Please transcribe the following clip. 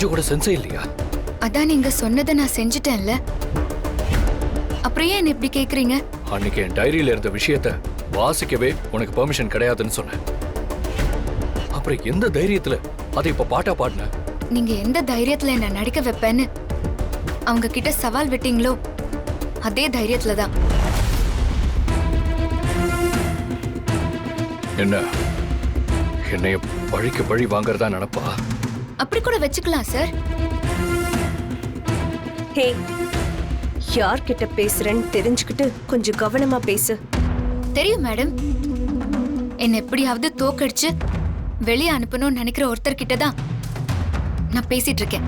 கொஞ்சம் கூட சென்ஸே இல்லையா? அதான் நீங்க சொன்னதை நான் செஞ்சுட்டேன்ல, அப்புறம் ஏன் என்ன இப்படி கேக்குறீங்க? அன்னைக்கு என் டைரியில இருந்த விஷயத்த வாசிக்கவே உனக்கு பெர்மிஷன் கிடையாதுன்னு சொன்னேன். அப்புறம் எந்த தைரியத்துல அதை இப்ப பாட்டா பாடின? நீங்க எந்த தைரியத்துல என்ன நடிக்க வைப்பேன்னு அவங்க கிட்ட சவால் விட்டீங்களோ அதே தைரியத்துல தான். என்ன என்னைய பழிக்கு பழி வாங்குறதா நினைப்பா? அப்படி கூட வச்சுக்கலாம் சார். ஹே, யார்கிட்ட பேசுறேன்னு தெரிஞ்சுக்கிட்டு கொஞ்சம் கவனமா பேசு. தெரியும் மேடம், என்ன எப்படியாவது தோக்கடிச்சு வெளியே அனுப்பணும்னு நினைக்கிற ஒருத்தர் கிட்ட தான் நான் பேசிட்டு இருக்கேன்.